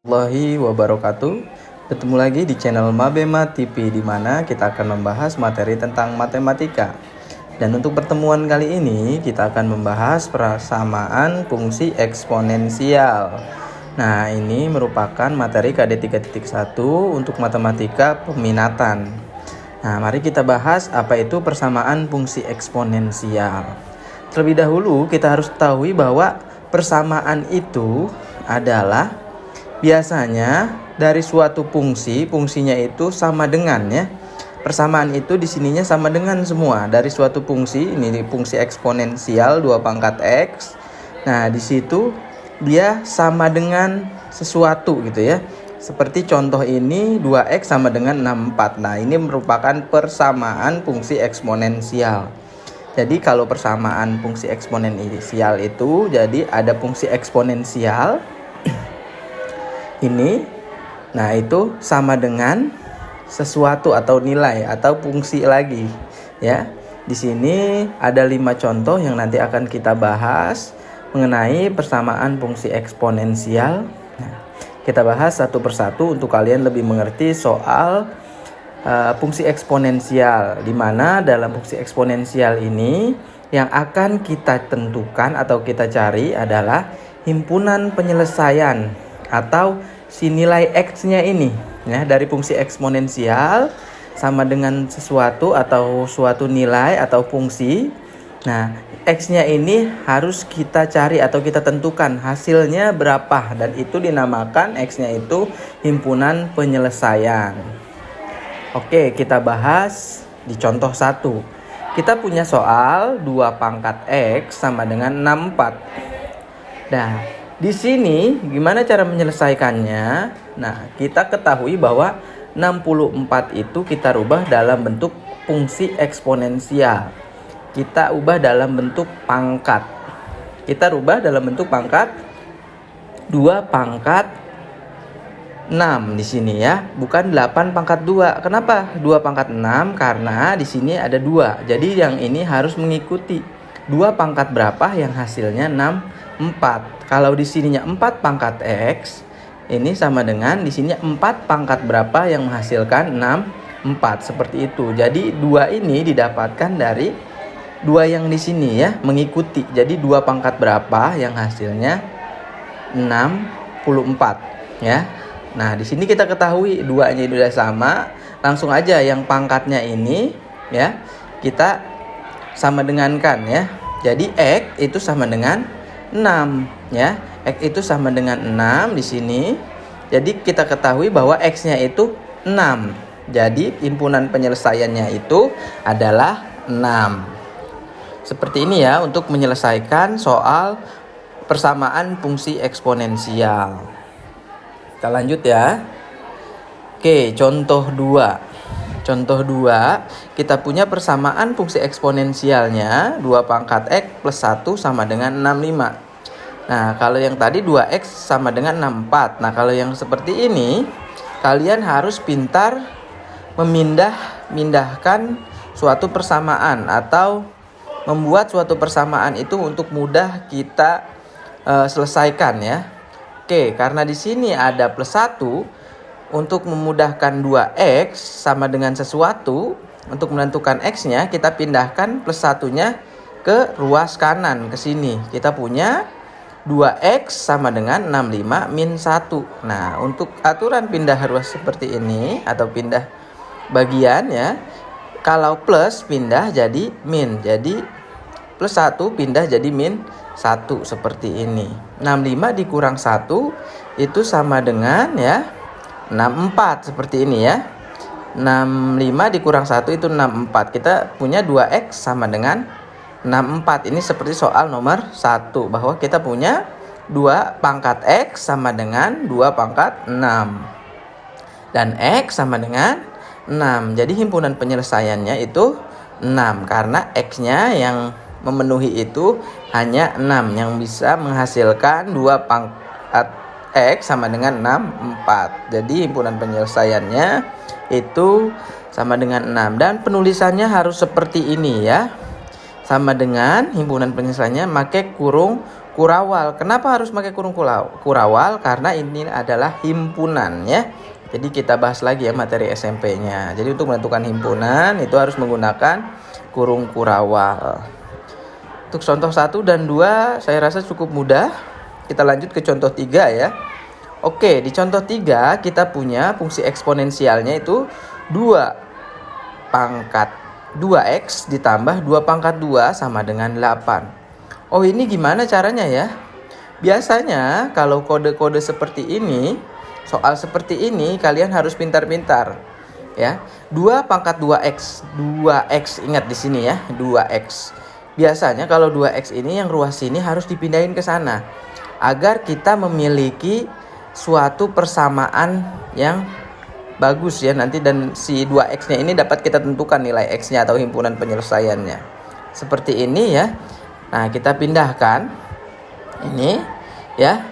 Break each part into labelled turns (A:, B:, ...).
A: Warahmatullahi wabarakatuh. Bertemu lagi di channel Mabema TV, di mana kita akan membahas materi tentang matematika. Dan untuk pertemuan kali ini kita akan membahas persamaan fungsi eksponensial. Nah, ini merupakan materi KD 3.1 untuk matematika peminatan. Nah, mari kita bahas apa itu persamaan fungsi eksponensial. Terlebih dahulu kita harus ketahui bahwa persamaan itu adalah biasanya dari suatu fungsinya itu sama dengan ya. Persamaan itu di sininya sama dengan semua dari suatu fungsi. Ini fungsi eksponensial 2 pangkat X. Nah, di situ dia sama dengan sesuatu gitu ya. Seperti contoh ini 2X sama dengan 64. Nah, ini merupakan persamaan fungsi eksponensial. Jadi kalau persamaan fungsi eksponensial itu, jadi ada fungsi eksponensial ini, nah itu sama dengan sesuatu atau nilai atau fungsi lagi ya. Di sini ada 5 contoh yang nanti akan kita bahas mengenai persamaan fungsi eksponensial. Nah, kita bahas satu persatu untuk kalian lebih mengerti soal fungsi eksponensial, di mana dalam fungsi eksponensial ini yang akan kita tentukan atau kita cari adalah himpunan penyelesaian atau si nilai X-nya ini ya, dari fungsi eksponensial sama dengan sesuatu atau suatu nilai atau fungsi. Nah, X-nya ini harus kita cari atau kita tentukan hasilnya berapa, dan itu dinamakan X-nya itu himpunan penyelesaian. Oke, kita bahas di contoh 1. Kita punya soal 2 pangkat X sama dengan 64. Nah, di sini gimana cara menyelesaikannya? Nah, kita ketahui bahwa 64 itu kita rubah dalam bentuk fungsi eksponensial. Kita ubah dalam bentuk pangkat. Kita rubah dalam bentuk pangkat 2 pangkat 6 di sini ya, bukan 8 pangkat 2. Kenapa 2 pangkat 6? Karena di sini ada 2. Jadi yang ini harus mengikuti 2 pangkat berapa yang hasilnya 4. Kalau di sininya 4 pangkat X, ini sama dengan di sini 4 pangkat berapa yang menghasilkan 4. Seperti itu. Jadi 2 ini didapatkan dari 2 yang di sini ya, mengikuti. Jadi 2 pangkat berapa yang hasilnya 64 ya. Nah, di sini kita ketahui 2-nya sudah sama, langsung aja yang pangkatnya ini ya, kita sama dengankan ya. Jadi X itu sama dengan 6 ya. X itu sama dengan 6 di sini. Jadi kita ketahui bahwa X-nya itu 6. Jadi himpunan penyelesaiannya itu adalah 6. Seperti ini ya untuk menyelesaikan soal persamaan fungsi eksponensial. Kita lanjut ya. Oke, contoh 2. Contoh 2, kita punya persamaan fungsi eksponensialnya 2 pangkat X plus 1 sama dengan 65. Nah, kalau yang tadi 2X sama dengan 64. Nah, kalau yang seperti ini, kalian harus pintar memindahkan suatu persamaan atau membuat suatu persamaan itu untuk mudah kita selesaikan ya. Oke, karena di sini ada plus 1, untuk memudahkan 2X sama dengan sesuatu, untuk menentukan X-nya kita pindahkan plus 1-nya ke ruas kanan ke sini. Kita punya 2X sama dengan 65 min 1. Nah, untuk aturan pindah ruas seperti ini atau pindah bagian ya, kalau plus pindah jadi min. Jadi plus 1 pindah jadi min 1 seperti ini. 65 dikurang 1 itu sama dengan ya 64 seperti ini ya. 65 dikurang 1 itu 64. Kita punya 2X sama dengan 64. Ini seperti soal nomor 1, bahwa kita punya 2 pangkat X sama dengan 2 pangkat 6. Dan X sama dengan 6. Jadi himpunan penyelesaiannya itu 6. Karena X-nya yang memenuhi itu hanya 6. Yang bisa menghasilkan 2 pangkat X sama dengan 64. Jadi himpunan penyelesaiannya itu sama dengan 6. Dan penulisannya harus seperti ini ya. Sama dengan himpunan penyelesaiannya pakai kurung kurawal. Kenapa harus pakai kurung kurawal? Karena ini adalah himpunan ya. Jadi kita bahas lagi ya materi SMP-nya. Jadi untuk menentukan himpunan itu harus menggunakan kurung kurawal. Untuk contoh 1 dan 2 saya rasa cukup mudah. Kita lanjut ke contoh 3 ya. Oke, di contoh 3 kita punya fungsi eksponensialnya itu 2 pangkat 2x ditambah 2 pangkat 2 sama dengan 8. Oh, ini gimana caranya ya? Biasanya kalau kode-kode seperti ini, soal seperti ini kalian harus pintar-pintar ya. 2 pangkat 2x, 2x ingat di sini ya, 2x. Biasanya kalau 2x ini yang ruas sini harus dipindahin ke sana agar kita memiliki suatu persamaan yang bagus ya nanti, dan si 2x-nya ini dapat kita tentukan nilai x-nya atau himpunan penyelesaiannya. Seperti ini ya. Nah, kita pindahkan ini ya,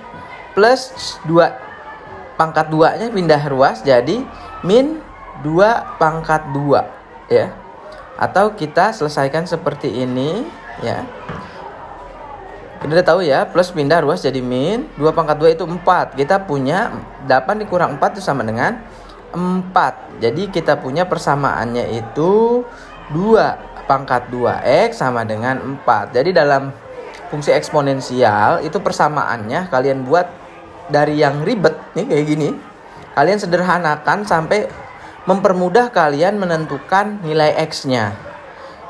A: plus 2 pangkat 2-nya pindah ruas jadi min 2 pangkat 2 ya. Atau kita selesaikan seperti ini ya. Kita udah tahu ya, plus pindah ruas jadi min 2 pangkat 2 itu 4. Kita punya 8 dikurang 4 itu sama dengan 4. Jadi kita punya persamaannya itu 2 pangkat 2x sama dengan 4. Jadi dalam fungsi eksponensial itu persamaannya kalian buat dari yang ribet nih kayak gini, kalian sederhanakan sampai mempermudah kalian menentukan nilai x-nya.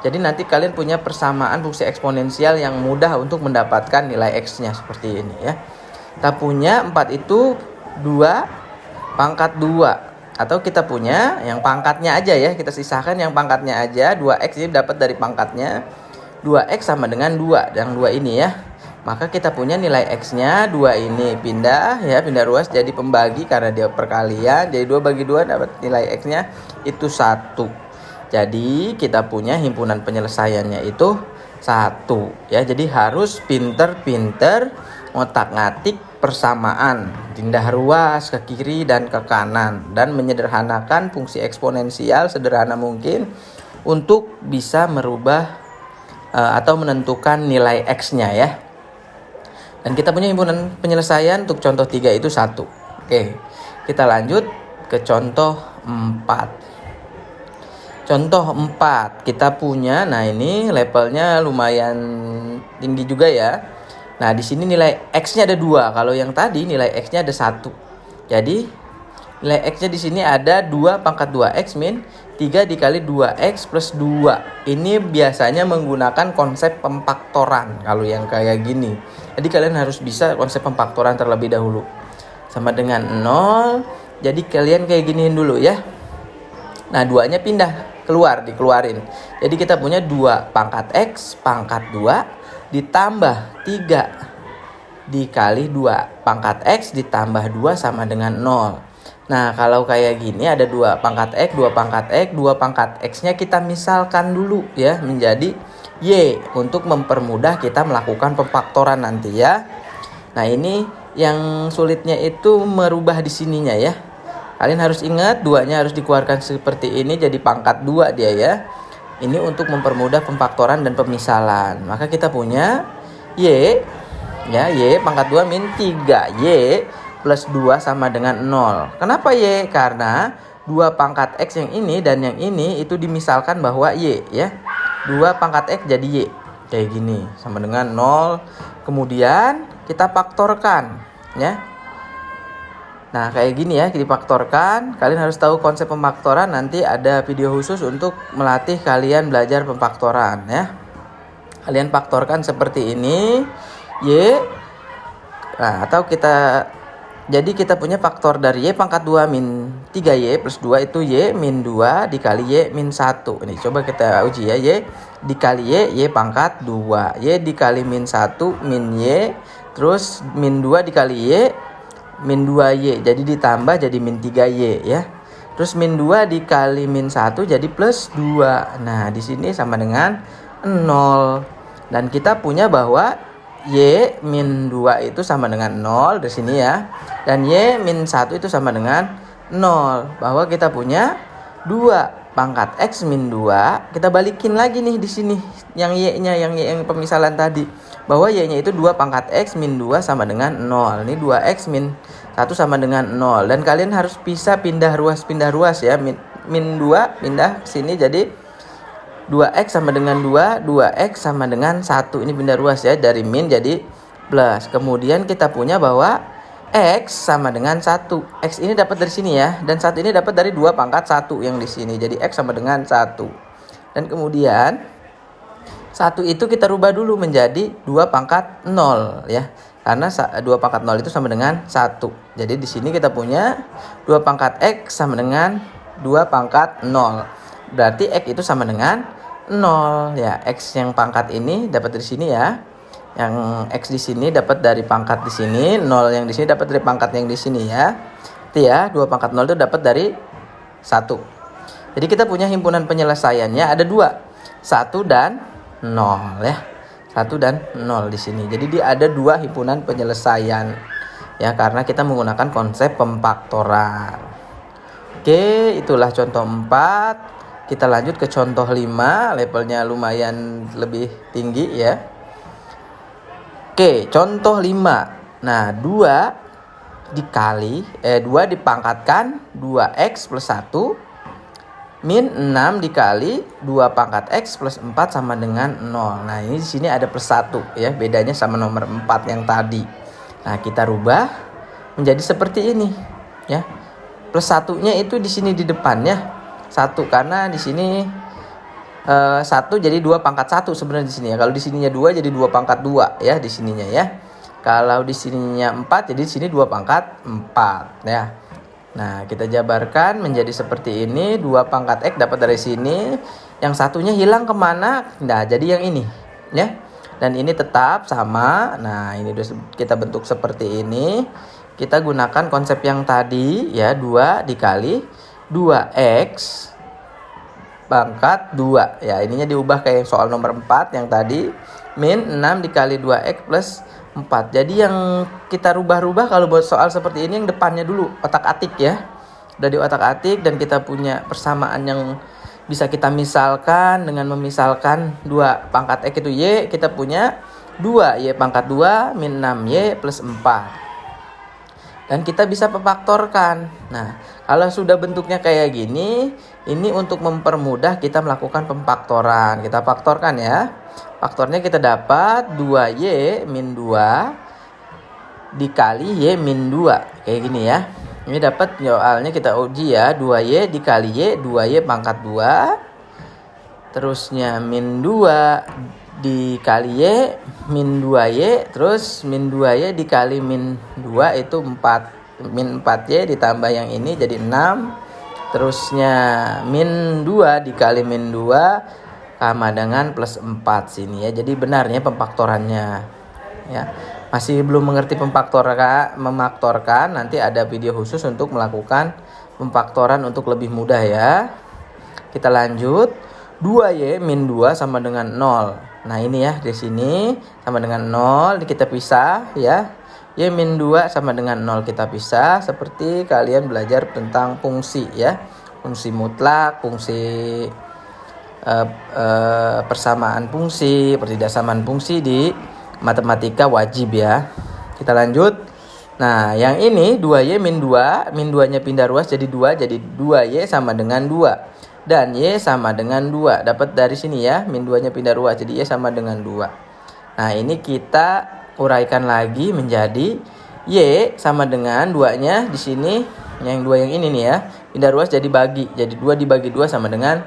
A: Jadi nanti kalian punya persamaan fungsi eksponensial yang mudah untuk mendapatkan nilai x-nya seperti ini ya. Kita punya 4 itu 2 pangkat 2. Atau kita punya yang pangkatnya aja ya, kita sisahkan yang pangkatnya aja. 2x ini dapat dari pangkatnya 2x sama dengan 2, yang 2 ini ya. Maka kita punya nilai x-nya 2 ini pindah ya, pindah ruas jadi pembagi karena dia perkalian. Jadi 2 bagi 2 dapat nilai x-nya itu 1. Jadi kita punya himpunan penyelesaiannya itu 1 ya. Jadi harus pinter-pinter ngotak-ngatik persamaan, pindah ruas ke kiri dan ke kanan, dan menyederhanakan fungsi eksponensial sederhana mungkin untuk bisa merubah atau menentukan nilai x-nya ya. Dan kita punya himpunan penyelesaian untuk contoh 3 itu 1. Oke, kita lanjut ke contoh 4. Contoh 4 kita punya, nah ini levelnya lumayan tinggi juga ya. Nah, di sini nilai x-nya ada 2. Kalau yang tadi nilai x-nya ada 1. Jadi nilai x-nya di sini ada 2 pangkat 2x min 3 dikali 2x plus 2. Ini biasanya menggunakan konsep pemfaktoran kalau yang kayak gini. Jadi kalian harus bisa konsep pemfaktoran terlebih dahulu. Sama dengan 0. Jadi kalian kayak giniin dulu ya. Nah, 2-nya pindah keluar, dikeluarin. Jadi kita punya 2 pangkat x pangkat 2 ditambah 3 dikali 2 pangkat x ditambah 2 sama dengan 0. Nah, kalau kayak gini ada 2 pangkat x, 2 pangkat x, 2 pangkat x-nya kita misalkan dulu ya menjadi y untuk mempermudah kita melakukan pemfaktoran nanti ya. Nah, ini yang sulitnya itu merubah di sininya ya. Kalian harus ingat 2-nya harus dikeluarkan seperti ini jadi pangkat 2 dia ya. Ini untuk mempermudah pemfaktoran dan pemisalan. Maka kita punya y ya, y pangkat 2 min 3y plus 2 sama dengan 0. Kenapa y? Karena 2 pangkat x yang ini dan yang ini itu dimisalkan bahwa y ya. 2 pangkat x jadi y. Kayak gini sama dengan 0. Kemudian kita faktorkan ya. Nah, kayak gini ya, difaktorkan. Kalian harus tahu konsep pemfaktoran, nanti ada video khusus untuk melatih kalian belajar pemfaktoran ya. Kalian faktorkan seperti ini, y. Nah, atau jadi kita punya faktor dari y pangkat 2 min 3y plus 2 itu y min 2 dikali y min 1. Ini coba kita uji ya, y dikali y pangkat 2. Y dikali min 1 min y, terus min 2 dikali y min 2y, jadi ditambah jadi min 3y ya. Terus min 2 dikali min 1 jadi plus 2. Nah, di sini sama dengan 0. Dan kita punya bahwa y min 2 itu sama dengan 0 di sini ya. Dan y min 1 itu sama dengan 0. Bahwa kita punya 2 pangkat X min 2, kita balikin lagi nih di sini yang Y-nya, yang pemisalan tadi. Bahwa Y-nya itu 2 pangkat X min 2 sama dengan 0. Ini 2X min 1 sama dengan 0. Dan kalian harus bisa pindah ruas ya. Min 2 pindah ke sini jadi 2X sama dengan 2, 2X sama dengan 1. Ini pindah ruas ya, dari min jadi plus. Kemudian kita punya bahwa X sama dengan 1. X ini dapat dari sini ya. Dan 1 ini dapat dari 2 pangkat 1 yang di sini. Jadi X sama dengan 1. Dan kemudian 1 itu kita rubah dulu menjadi 2 pangkat 0 ya. Karena 2 pangkat 0 itu sama dengan 1. Jadi di sini kita punya 2 pangkat X sama dengan 2 pangkat 0. Berarti X itu sama dengan 0 ya. X yang pangkat ini dapat dari sini ya. Yang X di sini dapat dari pangkat di sini, 0 yang di sini dapat dari pangkat yang di sini ya. Itu ya, 2 pangkat 0 itu dapat dari 1. Jadi kita punya himpunan penyelesaiannya ada 2. 1 dan 0 ya. 1 dan 0 di sini. Jadi dia ada 2 himpunan penyelesaian. Ya, karena kita menggunakan konsep pemfaktoran. Oke, itulah contoh 4. Kita lanjut ke contoh 5, levelnya lumayan lebih tinggi ya. Oke, contoh 5. Nah, 2 dipangkatkan 2X plus 1 min 6 dikali 2 pangkat X plus 4 sama dengan 0. Nah, ini di sini ada plus 1 ya, bedanya sama nomor 4 yang tadi. Nah, kita rubah menjadi seperti ini ya. Plus 1-nya itu di sini di depannya 1 karena di sini 1 jadi 2 pangkat 1 sebenarnya di sini ya. Kalau di sininya 2 jadi 2 pangkat 2 ya di sininya ya. Kalau di sininya 4 jadi di sini 2 pangkat 4 ya. Nah, kita jabarkan menjadi seperti ini. 2 pangkat X dapat dari sini. Yang satunya hilang kemana? Nah, jadi yang ini ya. Dan ini tetap sama. Nah, ini kita bentuk seperti ini. Kita gunakan konsep yang tadi ya. 2 dikali 2X pangkat 2 ya, ininya diubah kayak soal nomor 4 yang tadi, min 6 dikali 2X plus 4. Jadi yang kita rubah-rubah kalau buat soal seperti ini yang depannya dulu otak-atik ya. Udah di otak-atik dan kita punya persamaan yang bisa kita misalkan dengan memisalkan 2 pangkat X itu Y, kita punya 2Y pangkat 2 min 6Y plus 4. Dan kita bisa memfaktorkan. Nah, kalau sudah bentuknya kayak gini, ini untuk mempermudah kita melakukan pemfaktoran. Kita faktorkan ya. Faktornya kita dapat 2Y min 2 dikali Y min 2. Kayak gini ya. Ini dapat soalnya kita uji ya. 2Y dikali Y, 2Y pangkat 2. Terusnya min 2 dikali Y min 2Y, terus min 2Y dikali min 2 itu 4, min 4Y ditambah yang ini jadi 6. Terusnya min 2 dikali min 2 sama dengan plus 4 sini ya. Jadi benarnya pemfaktorannya ya. Masih belum mengerti memfaktorkan, nanti ada video khusus untuk melakukan pemfaktoran untuk lebih mudah ya. Kita lanjut. 2Y min 2 sama dengan 0. Nah, ini ya di sini sama dengan 0, kita pisah ya. Y min 2 sama dengan 0 kita pisah seperti kalian belajar tentang fungsi ya. Fungsi mutlak, fungsi persamaan fungsi, pertidaksamaan fungsi di matematika wajib ya. Kita lanjut. Nah, yang ini 2Y min 2, min 2-nya pindah ruas jadi 2, jadi 2Y sama dengan 2. Dan Y sama dengan 2. Dapat dari sini ya, min 2-nya pindah ruas jadi Y sama dengan 2. Nah, ini kita uraikan lagi menjadi Y sama dengan 2-nya di sini, yang 2 yang ini nih ya, pindah ruas jadi bagi. Jadi 2 dibagi 2 sama dengan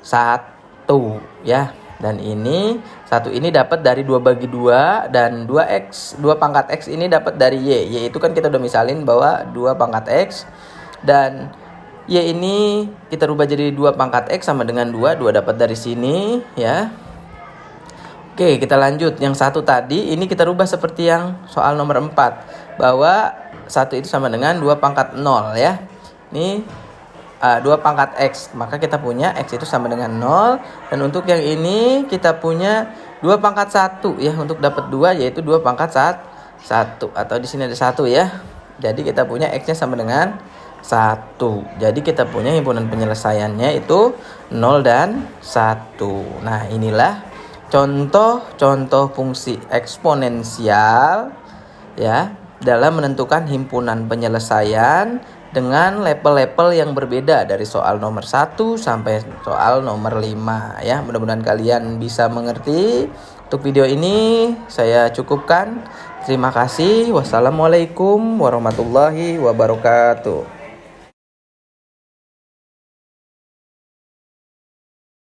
A: 1 ya. Dan ini 1 ini dapat dari 2 bagi 2 dan 2X, 2 pangkat X ini dapat dari Y. Y itu kan kita udah misalin bahwa 2 pangkat X dan Y ini kita rubah jadi 2 pangkat X sama dengan 2. 2 dapat dari sini ya. Oke, kita lanjut. Yang 1 tadi ini kita rubah seperti yang soal nomor 4. Bahwa 1 itu sama dengan 2 pangkat 0 ya. Ini 2 pangkat X. Maka kita punya X itu sama dengan 0. Dan untuk yang ini kita punya 2 pangkat 1 ya. Untuk dapat 2 yaitu 2 pangkat 1. Atau di sini ada 1 ya. Jadi kita punya X-nya sama dengan 1. Jadi kita punya himpunan penyelesaiannya itu 0 dan 1. Nah, inilah contoh-contoh fungsi eksponensial ya dalam menentukan himpunan penyelesaian dengan level-level yang berbeda dari soal nomor 1 sampai soal nomor 5 ya. Mudah-mudahan kalian bisa mengerti. Untuk video ini saya cukupkan. Terima kasih. Wassalamualaikum warahmatullahi wabarakatuh.